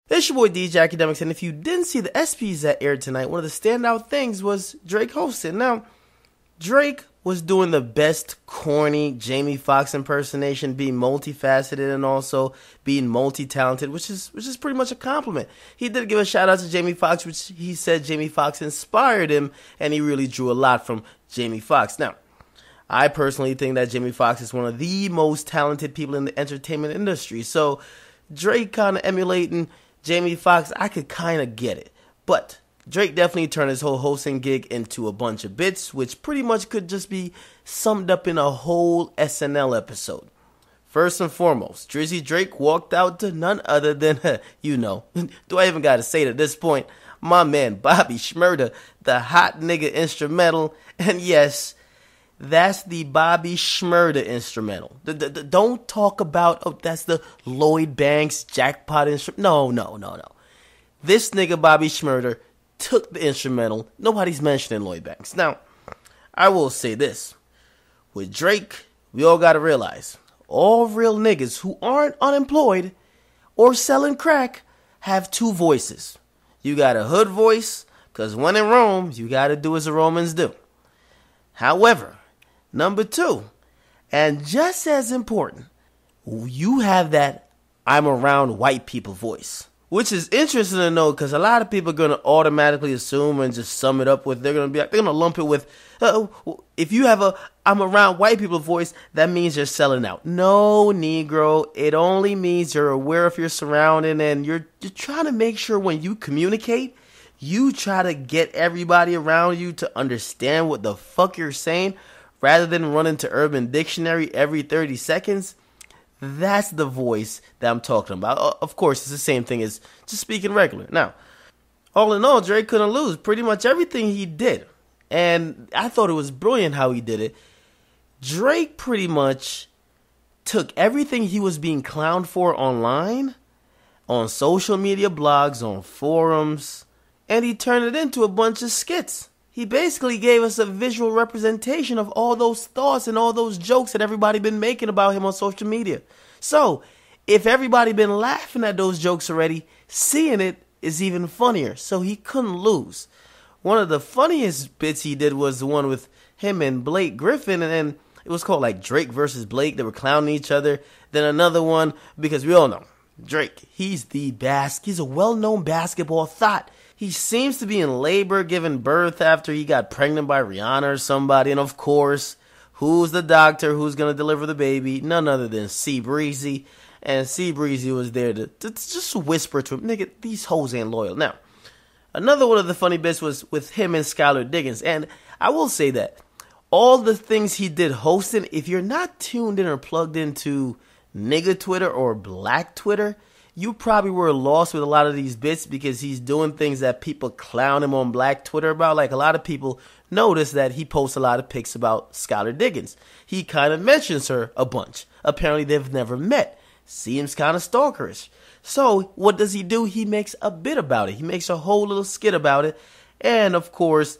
It's your boy DJ Akademiks, and if you didn't see the ESPYs that aired tonight, one of the standout things was Drake hosting. Now, Drake was doing the best corny Jamie Foxx impersonation, being multifaceted and also being multi-talented, which is pretty much a compliment. He did give a shout out to Jamie Foxx, which he said Jamie Foxx inspired him, and he really drew a lot from Jamie Foxx. Now, I personally think that Jamie Foxx is one of the most talented people in the entertainment industry, so Drake kind of emulating Jamie Foxx, I could kind of get it. But Drake definitely turned his whole hosting gig into a bunch of bits, which pretty much could just be summed up in a whole SNL episode. First and foremost, Drizzy Drake walked out to none other than, do I even gotta say it at this point, my man Bobby Shmurda, the hot nigga instrumental, and yes, that's the Bobby Shmurda instrumental. Don't talk about, that's the Lloyd Banks jackpot instrumental. No. This nigga Bobby Shmurda took the instrumental. Nobody's mentioning Lloyd Banks. Now, I will say this. With Drake, we all gotta realize, all real niggas who aren't unemployed or selling crack have two voices. You got a hood voice, because when in Rome, you gotta do as the Romans do. However, number two, and just as important, you have that I'm around white people voice. Which is interesting to know because a lot of people are going to automatically assume and just sum it up with, they're going to lump it with, if you have a I'm around white people voice, that means you're selling out. No, Negro, it only means you're aware of your surrounding and you're trying to make sure when you communicate, you try to get everybody around you to understand what the fuck you're saying rather than running to Urban Dictionary every 30 seconds. That's the voice that I'm talking about. Of course, it's the same thing as just speaking regular. Now, all in all, Drake couldn't lose pretty much everything he did. And I thought it was brilliant how he did it. Drake pretty much took everything he was being clowned for online, on social media blogs, on forums, and he turned it into a bunch of skits. He basically gave us a visual representation of all those thoughts and all those jokes that everybody been making about him on social media. So, if everybody been laughing at those jokes already, seeing it is even funnier. So he couldn't lose. One of the funniest bits he did was the one with him and Blake Griffin, and it was called like Drake versus Blake. They were clowning each other. Then another one, because we all know Drake, he's a well-known basketball thought. He seems to be in labor, giving birth after he got pregnant by Rihanna or somebody. And of course, who's the doctor who's going to deliver the baby? None other than C Breezy. And C Breezy was there to just whisper to him, nigga, these hoes ain't loyal. Now, another one of the funny bits was with him and Skylar Diggins. And I will say that all the things he did hosting, if you're not tuned in or plugged into nigga Twitter or black Twitter, you probably were lost with a lot of these bits because he's doing things that people clown him on black Twitter about. Like a lot of people notice that he posts a lot of pics about Skylar Diggins. He kind of mentions her a bunch. Apparently they've never met. Seems kind of stalkerish. So what does he do? He makes a bit about it. He makes a whole little skit about it. And of course,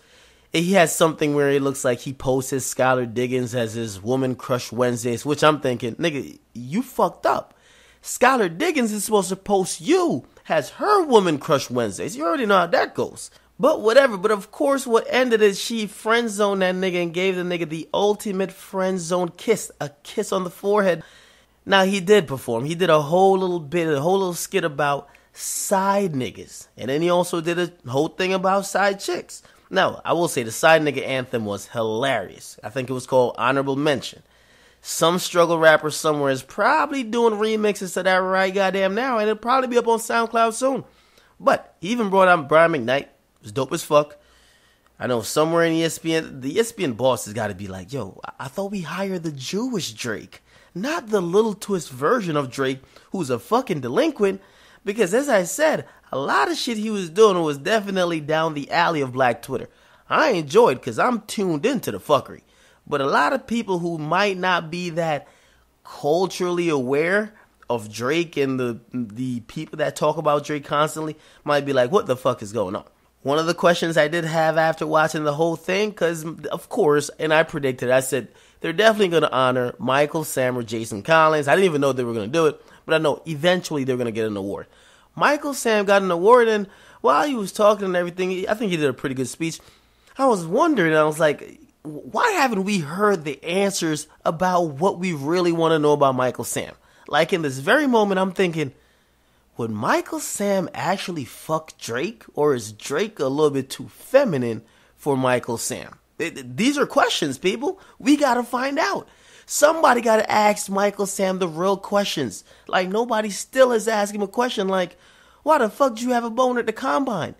he has something where it looks like he posts his Skylar Diggins as his Woman Crush Wednesdays, which I'm thinking, nigga, you fucked up. Skylar Diggins is supposed to post you as her Woman Crush Wednesdays. You already know how that goes. But whatever. But of course, what ended is she friend zoned that nigga and gave the nigga the ultimate friend zone kiss. A kiss on the forehead. Now, he did perform. He did a whole little skit about side niggas. And then he also did a whole thing about side chicks. Now, I will say the side nigga anthem was hilarious. I think it was called Honorable Mention. Some struggle rapper somewhere is probably doing remixes to that right goddamn now, and it'll probably be up on SoundCloud soon. But he even brought out Brian McKnight. It was dope as fuck. I know somewhere in ESPN, the ESPN boss has got to be like, yo, I thought we hired the Jewish Drake, not the little twist version of Drake who's a fucking delinquent. Because as I said, a lot of shit he was doing was definitely down the alley of black Twitter. I enjoyed because I'm tuned into the fuckery. But a lot of people who might not be that culturally aware of Drake and the people that talk about Drake constantly might be like, what the fuck is going on? One of the questions I did have after watching the whole thing, because of course, and I predicted, I said, they're definitely going to honor Michael, Sam, or Jason Collins. I didn't even know they were going to do it, but I know eventually they're going to get an award. Michael Sam got an award, and while he was talking and everything, I think he did a pretty good speech. I was wondering, I was like, why haven't we heard the answers about what we really want to know about Michael Sam? Like in this very moment, I'm thinking, would Michael Sam actually fuck Drake? Or is Drake a little bit too feminine for Michael Sam? These are questions, people. We got to find out. Somebody got to ask Michael Sam the real questions. Like, nobody still is asking him a question like, why the fuck did you have a bone at the combine?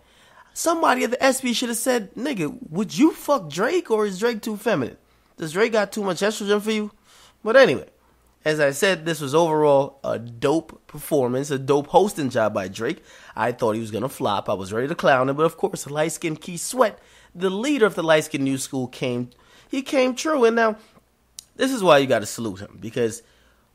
Somebody at the ESPY should have said, nigga, would you fuck Drake, or is Drake too feminine? Does Drake got too much estrogen for you? But anyway, as I said, this was overall a dope performance, a dope hosting job by Drake. I thought he was going to flop. I was ready to clown him. But of course, light-skinned Keith Sweat, the leader of the light-skinned new school, came true. And now, this is why you got to salute him. Because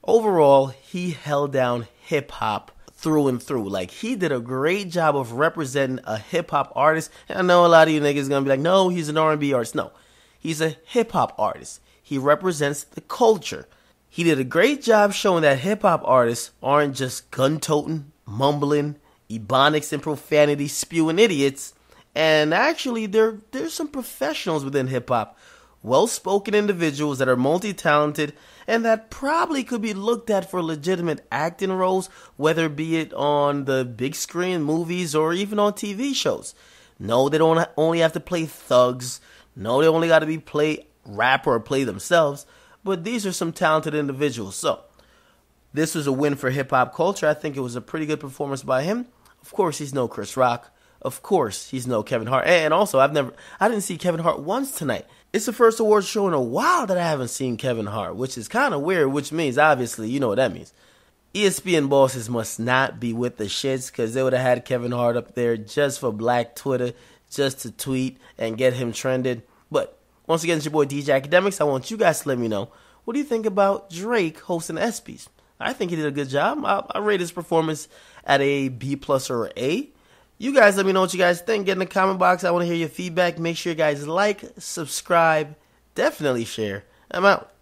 overall, he held down hip-hop through and through. Like, he did a great job of representing a hip-hop artist. And I know a lot of you niggas going to be like, no, he's an R&B artist. No, he's a hip-hop artist. He represents the culture. He did a great job showing that hip-hop artists aren't just gun-toting, mumbling, ebonics and profanity spewing idiots. And actually, there's some professionals within hip-hop, well-spoken individuals that are multi-talented and that probably could be looked at for legitimate acting roles, whether be it on the big screen, movies, or even on TV shows. No, they don't only have to play thugs. No, they only got to play rap or play themselves. But these are some talented individuals. So, this was a win for hip-hop culture. I think it was a pretty good performance by him. Of course, he's no Chris Rock. Of course, he's no Kevin Hart. And also, I didn't see Kevin Hart once tonight. It's the first awards show in a while that I haven't seen Kevin Hart, which is kind of weird, which means, obviously, you know what that means. ESPN bosses must not be with the shits, because they would have had Kevin Hart up there just for Black Twitter, just to tweet and get him trended. But once again, it's your boy DJ Akademiks. I want you guys to let me know, what do you think about Drake hosting the ESPYs? I think he did a good job. I rate his performance at a B+ or A. You guys let me know what you guys think. Get in the comment box. I want to hear your feedback. Make sure you guys like, subscribe, definitely share. I'm out.